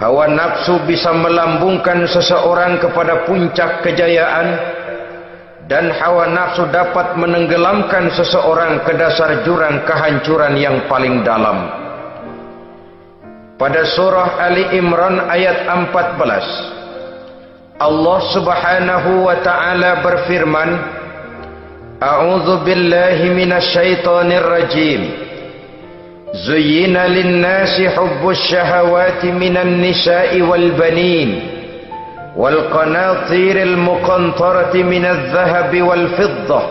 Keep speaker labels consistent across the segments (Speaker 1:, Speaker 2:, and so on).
Speaker 1: Hawa nafsu bisa melambungkan seseorang kepada puncak kejayaan, dan hawa nafsu dapat menenggelamkan seseorang ke dasar jurang kehancuran yang paling dalam. Pada surah Ali Imran ayat 14, Allah Subhanahu wa taala berfirman, A'udzu billahi minasyaitonir rajim. Zuyyina lin-nasi hubbus syahawati minan nisa'i wal banin wal qanatiril muqantarati minadh dhahabi wal fiddah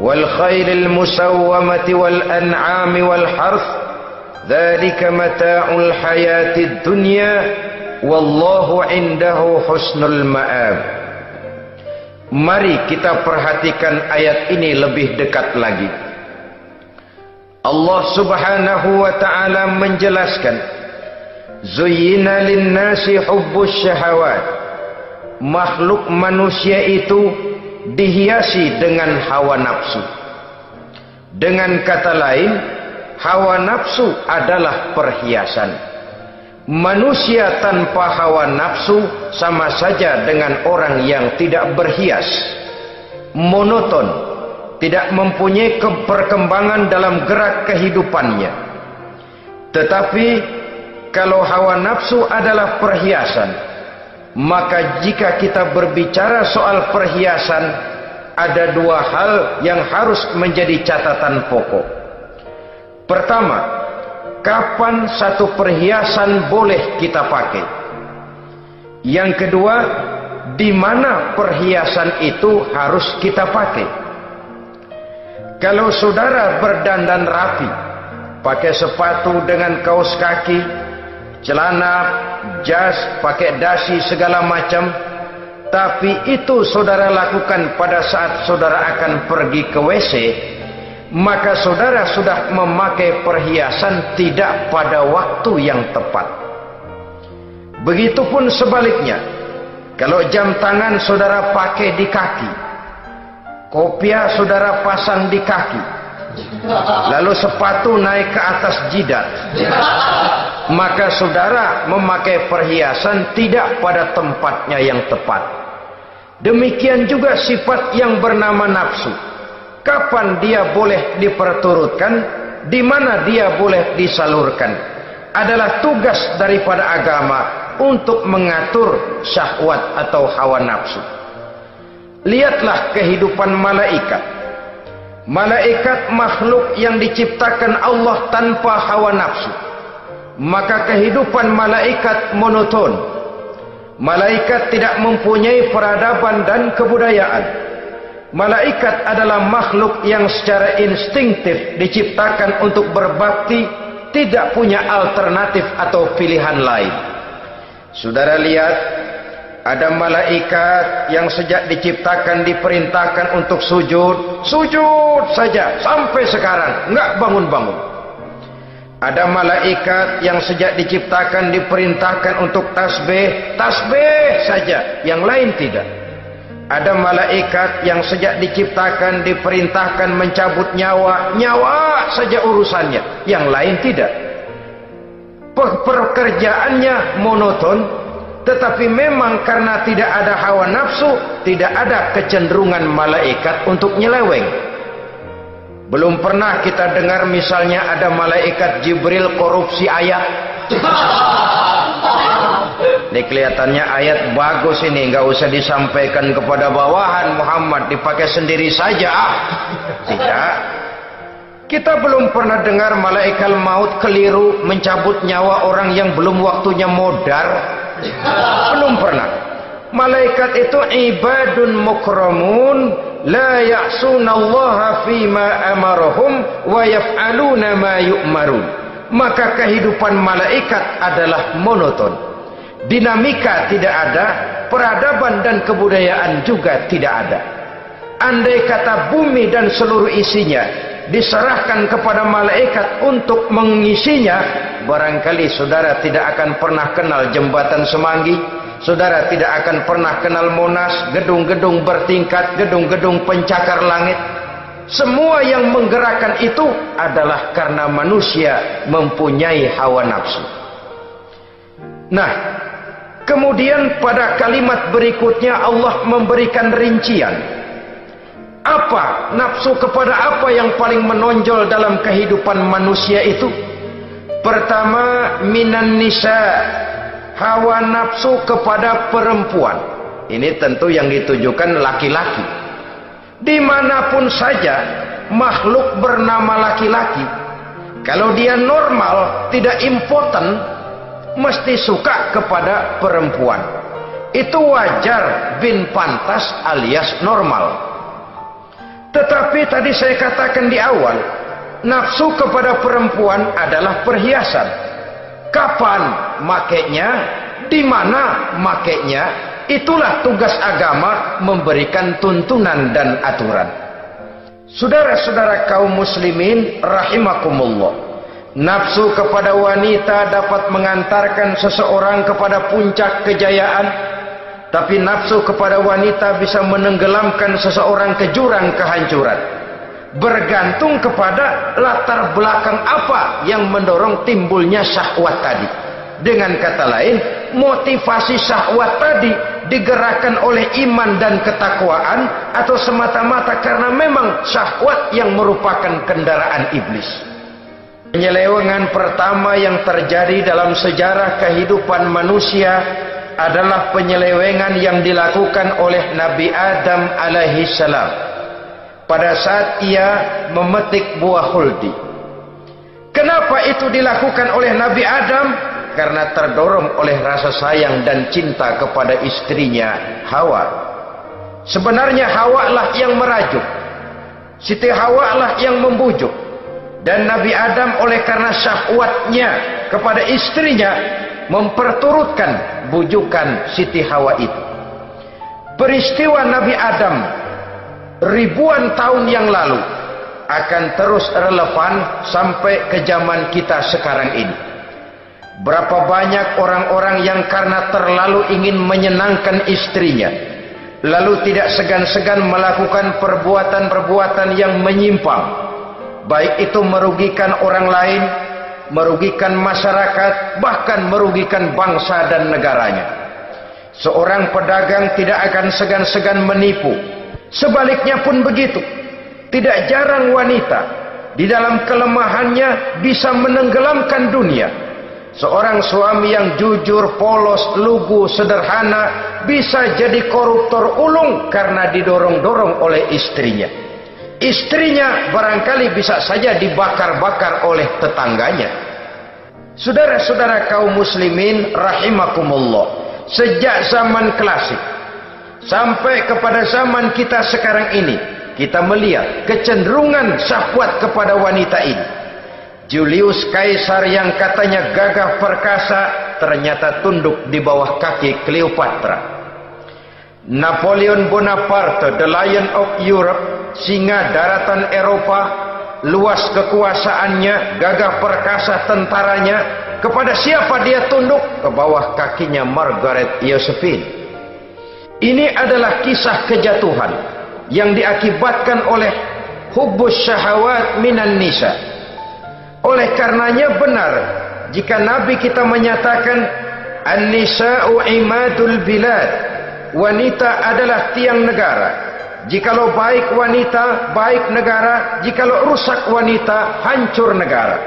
Speaker 1: wal khailil musawwamati wal an'ami wal harth dzalika mata'ul hayatid dunya wallahu 'indahu husnul ma'ab. Mari kita perhatikan ayat ini lebih dekat lagi. Allah Subhanahu wa ta'ala menjelaskan, Zuyyina lin-nasi hubbus syahawat. Makhluk manusia itu dihiasi dengan hawa nafsu. Dengan kata lain, hawa nafsu adalah perhiasan. Manusia tanpa hawa nafsu sama saja dengan orang yang tidak berhias, monoton, tidak mempunyai perkembangan dalam gerak kehidupannya. Tetapi kalau hawa nafsu adalah perhiasan, maka jika kita berbicara soal perhiasan, ada dua hal yang harus menjadi catatan pokok. Pertama, kapan satu perhiasan boleh kita pakai? Yang kedua, di mana perhiasan itu harus kita pakai? Kalau saudara berdandan rapi, pakai sepatu dengan kaos kaki, celana, jas, pakai dasi segala macam, tapi itu saudara lakukan pada saat saudara akan pergi ke WC, maka saudara sudah memakai perhiasan tidak pada waktu yang tepat. Begitupun sebaliknya, kalau jam tangan saudara pakai di kaki, kopiah saudara pasang di kaki, lalu sepatu naik ke atas jidat, maka saudara memakai perhiasan tidak pada tempatnya yang tepat. Demikian juga sifat yang bernama nafsu. Kapan dia boleh diperturutkan, di mana dia boleh disalurkan, adalah tugas daripada agama untuk mengatur syahwat atau hawa nafsu. Lihatlah kehidupan malaikat. Malaikat makhluk yang diciptakan Allah tanpa hawa nafsu. Maka kehidupan malaikat monoton. Malaikat tidak mempunyai peradaban dan kebudayaan. Malaikat adalah makhluk yang secara instinktif diciptakan untuk berbakti, tidak punya alternatif atau pilihan lain. Saudara lihat, ada malaikat yang sejak diciptakan diperintahkan untuk sujud, sujud saja sampai sekarang enggak bangun-bangun. Ada malaikat yang sejak diciptakan diperintahkan untuk tasbih, tasbih saja, yang lain tidak. Ada malaikat yang sejak diciptakan diperintahkan mencabut nyawa, nyawa saja urusannya, yang lain tidak. Pekerjaannya monoton. Tetapi memang karena tidak ada hawa nafsu, tidak ada kecenderungan malaikat untuk nyeleweng. Belum pernah kita dengar misalnya ada malaikat Jibril korupsi ayat. Ini kelihatannya ayat bagus ini, nggak usah disampaikan kepada bawahan Muhammad, dipakai sendiri saja. Tidak. Kita belum pernah dengar malaikat maut keliru mencabut nyawa orang yang belum waktunya modar. Belum pernah. Malaikat itu ibadun mukramun la ya'sunallaha fima amarahum wa yaf'aluna ma yu'marun. Maka kehidupan malaikat adalah monoton. Dinamika tidak ada, peradaban dan kebudayaan juga tidak ada. Andai kata bumi dan seluruh isinya diserahkan kepada malaikat untuk mengisinya, barangkali saudara tidak akan pernah kenal jembatan Semanggi, saudara tidak akan pernah kenal Monas, gedung-gedung bertingkat, gedung-gedung pencakar langit. Semua yang menggerakkan itu adalah karena manusia mempunyai hawa nafsu. Nah, kemudian pada kalimat berikutnya Allah memberikan rincian. Apa nafsu kepada apa yang paling menonjol dalam kehidupan manusia itu? Pertama, minan nisa, hawa nafsu kepada perempuan. Ini tentu yang ditujukan laki-laki. Dimanapun saja makhluk bernama laki-laki, kalau dia normal, tidak impoten, mesti suka kepada perempuan. Itu wajar, bin pantas alias normal. Tetapi tadi saya katakan di awal, nafsu kepada perempuan adalah perhiasan. Kapan makainya, di mana makainya, itulah tugas agama memberikan tuntunan dan aturan. Saudara-saudara kaum muslimin rahimakumullah, nafsu kepada wanita dapat mengantarkan seseorang kepada puncak kejayaan, tapi nafsu kepada wanita bisa menenggelamkan seseorang ke jurang kehancuran. Bergantung kepada latar belakang apa yang mendorong timbulnya syahwat tadi. Dengan kata lain, motivasi syahwat tadi digerakkan oleh iman dan ketakwaan, atau semata-mata karena memang syahwat yang merupakan kendaraan iblis. Penyelewengan pertama yang terjadi dalam sejarah kehidupan manusia adalah penyelewengan yang dilakukan oleh Nabi Adam alaihi salam pada saat ia memetik buah huldi. Kenapa itu dilakukan oleh Nabi Adam? Karena terdorong oleh rasa sayang dan cinta kepada istrinya Hawa. Sebenarnya Hawa lah yang merajuk, Siti Hawa lah yang membujuk, dan Nabi Adam oleh karena syahwatnya kepada istrinya memperturutkan bujukan Siti Hawa itu. Peristiwa Nabi Adam ribuan tahun yang lalu akan terus relevan sampai ke zaman kita sekarang ini. Berapa banyak orang-orang yang karena terlalu ingin menyenangkan istrinya, lalu tidak segan-segan melakukan perbuatan-perbuatan yang menyimpang, baik itu merugikan orang lain, merugikan masyarakat, bahkan merugikan bangsa dan negaranya. Seorang pedagang tidak akan segan-segan menipu. Sebaliknya pun begitu. Tidak jarang wanita di dalam kelemahannya bisa menenggelamkan dunia. Seorang suami yang jujur, polos, lugu, sederhana bisa jadi koruptor ulung karena didorong-dorong oleh istrinya. Istrinya barangkali bisa saja dibakar-bakar oleh tetangganya. Saudara-saudara kaum muslimin rahimakumullah, sejak zaman klasik sampai kepada zaman kita sekarang ini, kita melihat kecenderungan syahwat kepada wanita ini. Julius Caesar yang katanya gagah perkasa ternyata tunduk di bawah kaki Cleopatra. Napoleon Bonaparte, the Lion of Europe, singa daratan Eropa, luas kekuasaannya, gagah perkasa tentaranya, kepada siapa dia tunduk? Ke bawah kakinya Margaret Josephine. Ini adalah kisah kejatuhan yang diakibatkan oleh hubbus syahawat minan nisa. Oleh karenanya benar jika Nabi kita menyatakan an-nisa'u imadul bilad, wanita adalah tiang negara. Jikalau baik wanita, baik negara. Jikalau rusak wanita, hancur negara.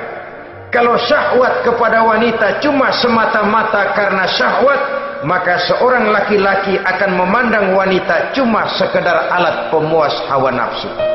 Speaker 1: Kalau syahwat kepada wanita cuma semata-mata karena syahwat, maka seorang laki-laki akan memandang wanita cuma sekedar alat pemuas hawa nafsu.